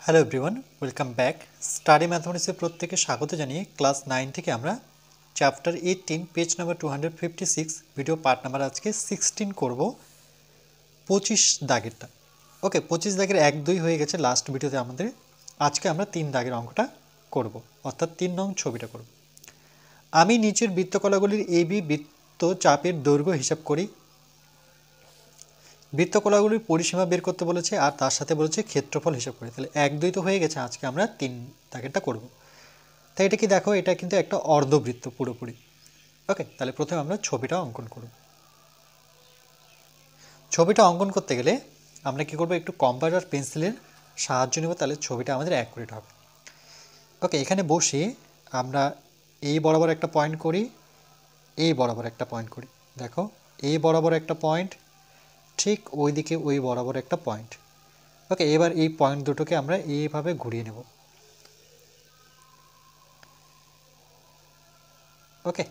Hello everyone, welcome back. Study ম্যাথমেটিক্সের প্রত্যেকে স্বাগত জানিয়ে ক্লাস 9 থেকে আমরা chapter 18 page number 256 video part number আজকে 16 করব 25 দাগেরটা। ওকে, 25 দাগের 1-2 হয়ে গেছে লাস্ট ভিডিওতে আমাদের। আজকে আমরা 3 দাগের অঙ্কটা করব, অর্থাৎ 3 নং ছবিটা করব। আমি নিচের বৃত্তকলাগুলির এবি বৃত্ত চাপের দৈর্ঘ্য হিসাব করি। বৃত্তকলাগুলির পরিসীমা বের করতে বলেছে আর তার সাথে বলেছে ক্ষেত্রফল হিসাব করে। তাহলে 1-2 তো হয়ে গেছে, আজকে আমরা 3 দাগেরটা করব। তাই এটা কি দেখো, এটা কিন্তু একটা অর্ধবৃত্ত পুরোপুরি। ওকে, তাহলে প্রথমে আমরা ছবিটা অঙ্কন করব। ছবিটা অঙ্কন করতে গেলে আমরা কি করব, একটু কম্পাস আর পেন্সিলের সাহায্য নেব, তাহলে ছবিটা আমাদের অ্যাকুরেট হবে। ওকে, এখানে বসে আমরা এই বরাবর একটা পয়েন্ট করি, এই বরাবর একটা পয়েন্ট করি। দেখো, এই বরাবর একটা পয়েন্ট, ঠিক ওই দিকে ওই বরাবর একটা পয়েন্ট। ওকে, এবার এই পয়েন্ট দুটোকে আমরা এইভাবে ঘুরিয়ে নেব। ওকে,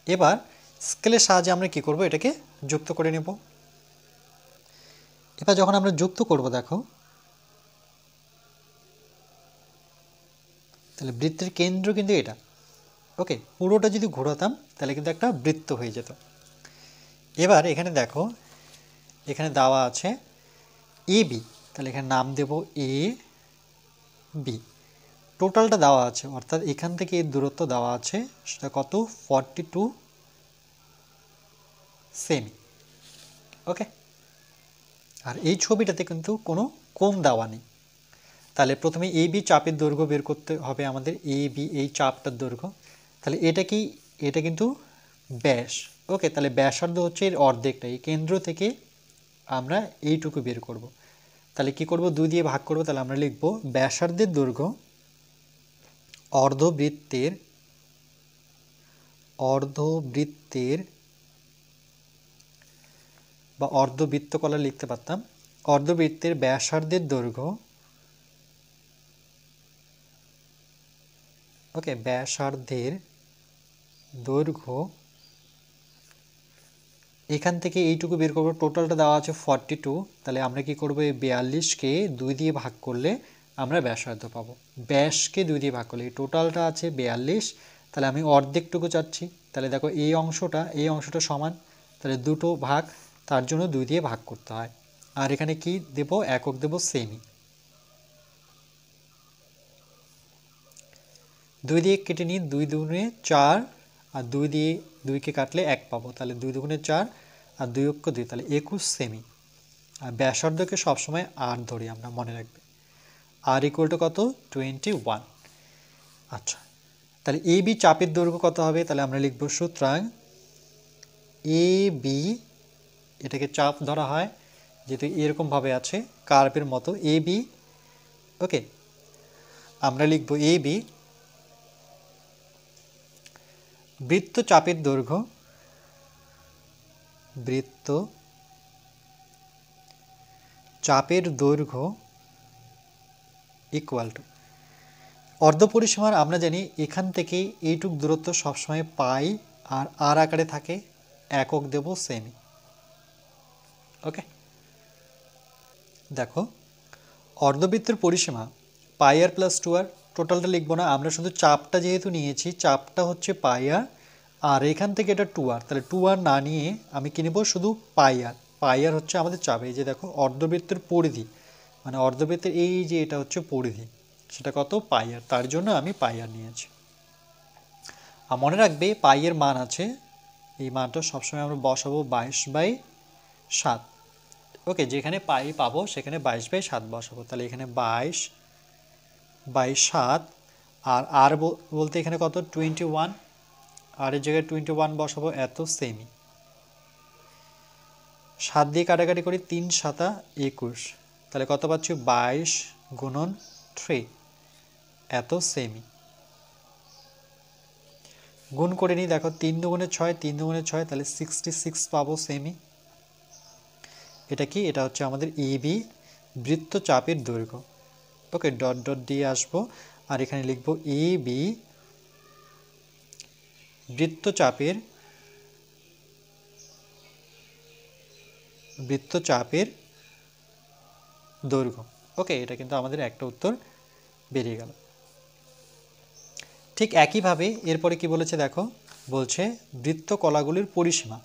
এবার স্কেলের সাহায্যে আমরা কি করব, এটাকে যুক্ত করে নেব। এবার যখন আমরা যুক্ত করব, দেখো তাহলে বৃত্তের কেন্দ্র কিন্তু এটা। ওকে, পুরোটা যদি ঘোরাতাম তাহলে কিন্তু একটা বৃত্ত হয়ে যেত। এবার এখানে দেখো, এখানে দেওয়া আছে এ বি, তাহলে এখানে নাম দেব এ বি। টোটালটা দেওয়া আছে, অর্থাৎ এখান থেকে এর দূরত্ব দেওয়া আছে, সেটা কত, 42 সেমি। ওকে, আর এই ছবিটাতে কিন্তু কোনো কোণ দেওয়া নেই। তাহলে প্রথমে এ বি চাপের দৈর্ঘ্য বের করতে হবে আমাদের, এ বি এই চাপটার দৈর্ঘ্য। তাহলে এটা কি, এটা কিন্তু ব্যাস। ওকে, তাহলে ব্যাসার্ধ হচ্ছে এর অর্ধেকটা, এই কেন্দ্র থেকে আমরা এইটুকু বের করব। তাহলে কি করব, 2 দিয়ে ভাগ করব। তাহলে আমরা লিখব ব্যাসার্ধের দৈর্ঘ্য অর্ধবৃত্তের বা অর্ধবৃত্তকলা লিখতে পারতাম, অর্ধবৃত্তের ব্যাসার্ধের দৈর্ঘ্য। ওকে, ব্যাসার্ধের দৈর্ঘ্য এখান থেকে এইটুকু বের করবো, টোটালটা দেওয়া আছে 42। তাহলে আমরা কি করবো, এই 42কে 2 দিয়ে ভাগ করলে আমরা ব্যাসার্ধ পাবো। ব্যাসকে 2 দিয়ে ভাগ করলে এই টোটালটা আছে 42, তাহলে আমি অর্ধেকটুকু চাচ্ছি। তাহলে দেখো এই অংশটা সমান, তাহলে দুটো ভাগ, তার জন্য 2 দিয়ে ভাগ করতে হয়। আর এখানে কি দেব, একক দেব সেমি। 2 দিয়ে কেটে নিই, 2 দুগুণে 4, আর 2 দিয়ে 2কে কাটলে 1 পাবো। তাহলে 2 দুগুণে 4 আর 2 অক্ষ 2, তাহলে 21 সেমি। আর ব্যাসার্ধকে সবসময় আর ধরি আমরা, মনে রাখবে। আর ইকুয়াল টু কত, 21। আচ্ছা, তাহলে এ বি চাপের দৈর্ঘ্য কত হবে, তাহলে আমরা লিখব সুতরাং এ বি, এটাকে চাপ ধরা হয় যেহেতু এরকমভাবে আছে কার্ভের মতো, এ বি। ওকে, আমরা লিখব এ বি বৃত্ত চাপের দৈর্ঘ্য, বৃত্ত চাপের দৈর্ঘ্য ইকুয়াল টু অর্ধপরিসীমার আমরা জানি এখান থেকে এইটুক দূরত্ব সবসময় পাই আর আর আকারে থাকে, একক দেব সেমি। ওকে, দেখো অর্ধবৃত্তের পরিসীমা পাই আর প্লাস 2r, টোটালটা লিখবো না, আমরা শুধু চাপটা যেহেতু নিয়েছি, চাপটা হচ্ছে পাই আর, আর এখান থেকে এটা 2r, তাহলে 2r না নিয়ে আমি কি নেব, শুধু পাই আর। পাই আর হচ্ছে আমাদের চাপ। এই যে দেখো অর্ধবৃত্তের পরিধি, মানে অর্ধবৃত্তের এই যে এটা হচ্ছে পরিধি, সেটা কত, পাই আর, তার জন্য আমি পাই আর নিয়েছি। আর মনে রাখবে পাই এর মান আছে, এই মানটা সবসময় আমরা বসাবো 22/7। ওকে, যেখানে পাই পাবো সেখানে 22/7 বসাবো। তাহলে এখানে 22/7, আর আর বলতে এখানে কত, 21, আর এর জায়গায় 21 বসাবো, এত সেমি। 7 দিয়ে কাটাকাটি করি, 3 7 21, তাহলে কত পাচ্ছি, 22 গুণন 3, এত সেমি। গুণ করে নিই, দেখো 3 দুগুণে 6, 3 দুগুণে 6, তাহলে 66 পাবো সেমি। এটা কি, এটা হচ্ছে আমাদের এ বি বৃত্ত চাপের দৈর্ঘ্য। ওকে, ডট ডট দিয়ে আসবো, আর এখানে লিখবো এ বি বৃত্তচাপের দৈর্ঘ্য। ওকে, এটা কিন্তু আমাদের একটা উত্তর বেরিয়ে গেল। ঠিক একইভাবে এরপরে কি বলেছে দেখো, বলছে বৃত্তকলাগুলির পরিসীমা,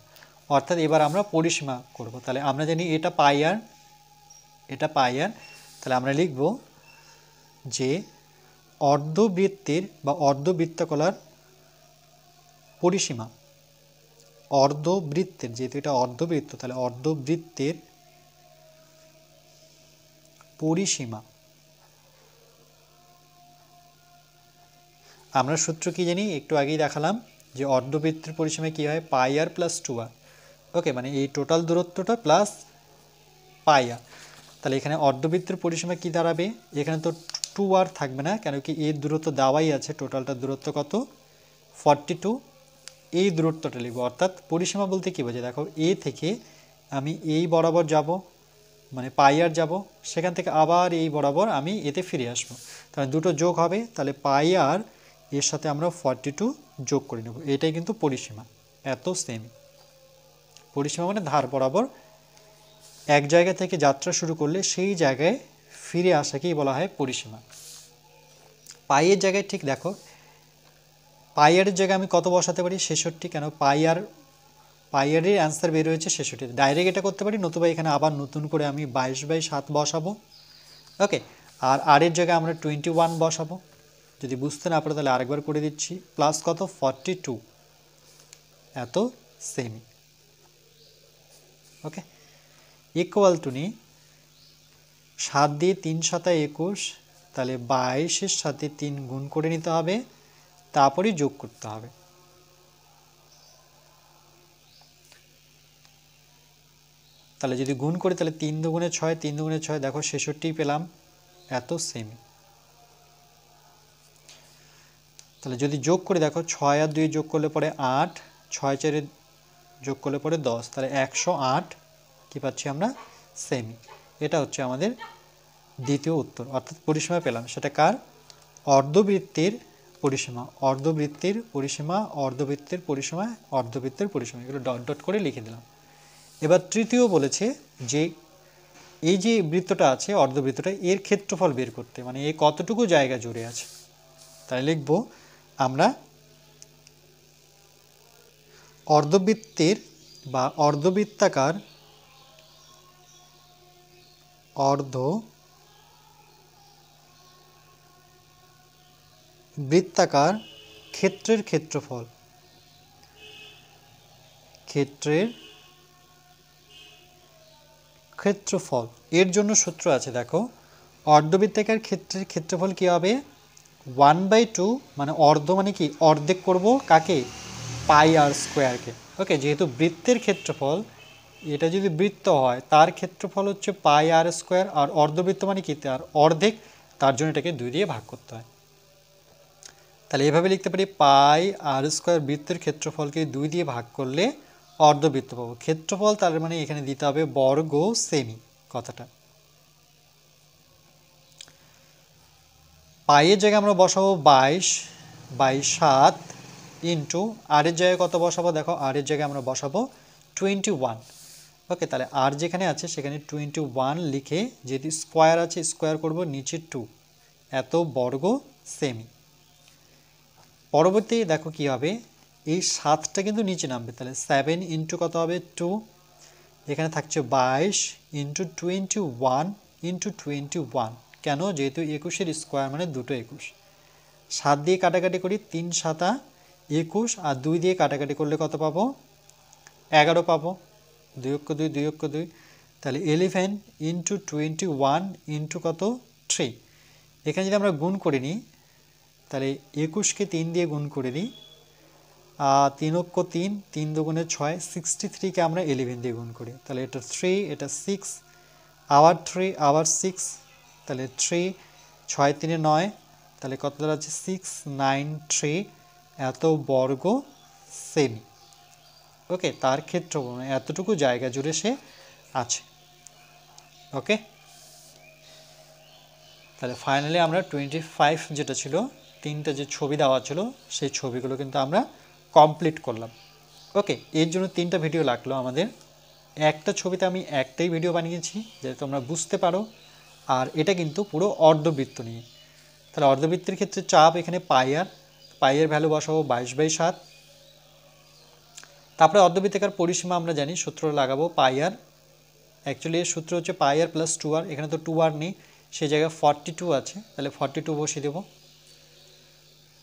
অর্থাৎ এবার আমরা পরিসীমা করব। তাহলে আমরা জানি এটা পাই আর, এটা পাই আর, তাহলে আমরা লিখব যে অর্ধবৃত্তের বা অর্ধবৃত্তকলার পরিসীমা, অর্ধবৃত্তের, যেহেতু এটা অর্ধবৃত্ত তাহলে অর্ধবৃত্তের পরিসীমা, আমরা সূত্র কি জানি, একটু আগেই দেখালাম যে অর্ধবৃত্তের পরিসীমা কি হয়, পাই আর প্লাস 2r। ওকে, মানে এই টোটাল দূরত্বটা প্লাস পাই আর। তাহলে এখানে অর্ধবৃত্তের পরিসীমা কি দাঁড়াবে, এখানে তো 2r থাকবে না, কেন কি এর দূরত্ব দেওয়াই আছে, টোটালটা দূরত্ব কত 42, এই দূরত্বটা লিখব। অর্থাৎ পরিসীমা বলতে কী বোঝে দেখো, এ থেকে আমি এই বরাবর যাব, মানে পাই আর যাব, সেখান থেকে আবার এই বরাবর আমি এতে ফিরে আসব, তাহলে দুটো যোগ হবে, তাহলে পাই আর এর সাথে আমরা 42 যোগ করে নেব, এটাই কিন্তু পরিসীমা। এত সেমি পরিসীমা মানে ধার বরাবর এক জায়গা থেকে যাত্রা শুরু করলে সেই জায়গায় ফিরে আসাকেই বলা হয় পরিসীমা। পাইয়ের জায়গায় ঠিক দেখো, পাইয়ারের জায়গায় আমি কত বসাতে পারি, 66, কেন পাইয়ারের অ্যান্সার বের হয়েছে 66, ডাইরেক্ট এটা করতে পারি, নতুবা এখানে আবার নতুন করে আমি 22/7 বসাবো। ওকে, আর এর জায়গায় আমরা 21 বসাবো। যদি বুঝতে না পারো তাহলে আরেকবার করে দিচ্ছি, প্লাস কত 42, এত সেমি। ওকে, ইকুয়াল টু নি 7 দিয়ে 3 7 21, তাহলে 22-এর সাথে 3 গুণ করে নিতে হবে, তারপরে যোগ করতে হবে। তাহলে যদি গুণ করি তাহলে 3 দুগুণে 6, 3 দুগুণে 6, দেখো 66 পেলাম, এত সেমি। তাহলে যদি যোগ করি দেখো 6 আর 2 যোগ করলে পরে 8, 6 4 যোগ করলে পরে 10, তাহলে 108 কি পাচ্ছি আমরা, সেমি। এটা হচ্ছে আমাদের দ্বিতীয় উত্তর, অর্থাৎ পরিসীমা পেলাম, সেটা কার, অর্ধবৃত্তের পরিসীমা, অর্ধবৃত্তের পরিসীমা, অর্ধবৃত্তের পরিসীমা, অর্ধবৃত্তের পরিসীমা, এগুলো ডট ডট করে লিখে দিলাম। এবার তৃতীয় বলেছে যে এই যে বৃত্তটা আছে অর্ধবৃত্তটা, এর ক্ষেত্রফল বের করতে, মানে এ কতটুকু জায়গা জুড়ে আছে। তাই লিখব আমরা অর্ধবৃত্তের বা অর্ধবৃত্তাকার, অর্ধবৃত্তাকার ক্ষেত্রের ক্ষেত্রফল, ক্ষেত্রের ক্ষেত্রফল, এর জন্য সূত্র আছে দেখো, অর্ধবৃত্তাকার ক্ষেত্রের ক্ষেত্রফল কি হবে, 1/2, মানে অর্ধ মানে কি, অর্ধেক করব কাকে, পাই আর স্কোয়ারকে। ওকে, যেহেতু বৃত্তের ক্ষেত্রফল, এটা যদি বৃত্ত হয় তার ক্ষেত্রফল হচ্ছে পাই আর স্কোয়ার, আর অর্ধবৃত্ত মানে কি, তার অর্ধেক, তার জন্য এটাকে 2 দিয়ে ভাগ করতে হয়। তাহলে এভাবে লিখতে পারি, পাই আর স্কোয়ার বৃত্তের ক্ষেত্রফলকে 2 দিয়ে ভাগ করলে অর্ধবৃত্ত পাবো। ক্ষেত্রফল তার মানে এখানে দিতে হবে বর্গ সেমি কথাটা। পাইয়ের জায়গায় আমরা বসাবো 22/7 ইন্টু আরের জায়গায় কত বসাবো দেখো, আরের জায়গায় আমরা বসাবো 21। ওকে, তাহলে আর যেখানে আছে সেখানে 21 লিখে, যেহেতু স্কোয়ার আছে স্কোয়ার করব, নিচে 2, এত বর্গ সেমি। পরবর্তী দেখো কি হবে, এই 7টা কিন্তু নিচে নামবে, তাহলে 7 ইন্টু কত হবে 2, এখানে থাকছে 22 ইন্টু 21 ইন্টু 21, কেন, যেহেতু 21-এর স্কোয়ার মানে দুটো 21, 7 দিয়ে কাটাকাটি করি, 3 7 21, আর 2 দিয়ে কাটাকাটি করলে কত পাবো, 11 পাবো, 2 অক্ষ 2, 2 অক্ষ 2, তাহলে 11 ইন্টু 21 ইন্টু কত 3। এখানে যদি আমরা গুণ করে নিই, তাহলে 21কে 3 দিয়ে গুণ করে নিই, 3 অক্ষ 3, 3 দুগুণে 6, 63কে আমরা 11 দিয়ে গুণ করি, তাহলে এটা 3, এটা 6, আবার 3, আবার 6, তাহলে 3, 6 3 9, তাহলে কত দাঁড়াচ্ছে 693, এত বর্গ সেমি। ওকে, তার ক্ষেত্রফল মানে এতটুকু জায়গা জুড়ে সে আছে। ওকে, তাহলে ফাইনালি আমরা 25 যেটা ছিল, 3টা যে ছবি দেওয়া ছিল সেই ছবিগুলো কিন্তু আমরা কমপ্লিট করলাম। ওকে, এর জন্য 3টা ভিডিও লাগলো আমাদের। একটা ছবিতে আমি একটাই ভিডিও বানিয়েছি যাতে তোমরা বুঝতে পারো, আর এটা কিন্তু পুরো অর্ধবৃত্ত নিয়ে। তাহলে অর্ধবৃত্তের ক্ষেত্রে চাপ এখানে পাই আর ভ্যালু বসাবো 22/7। তারপরে অর্ধবৃত্তাকার পরিসীমা আমরা জানি, সূত্র লাগাবো পাই আর, অ্যাকচুয়ালি এর সূত্র হচ্ছে পাই আর প্লাস 2r, এখানে তো 2r নেই, সেই জায়গায় 42 আছে, তাহলে 42 বসিয়ে দেবো।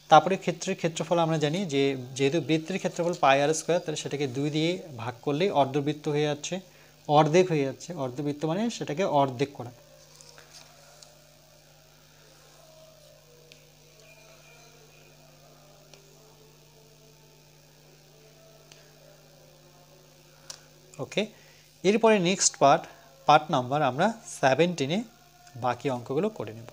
তারপরে ক্ষেত্রফল আমরা জানি যে যেহেতু বৃত্তের ক্ষেত্রফল পাই r², তাহলে সেটাকে 2 দিয়ে ভাগ করলেই অর্ধবৃত্ত হয়ে যাচ্ছে, অর্ধেক হয়ে যাচ্ছে। অর্ধবৃত্ত মানে সেটাকে অর্ধেক করা। ওকে, এরপরে নেক্সট পার্ট নাম্বার আমরা 17-এ বাকি অঙ্কগুলো করে নেব।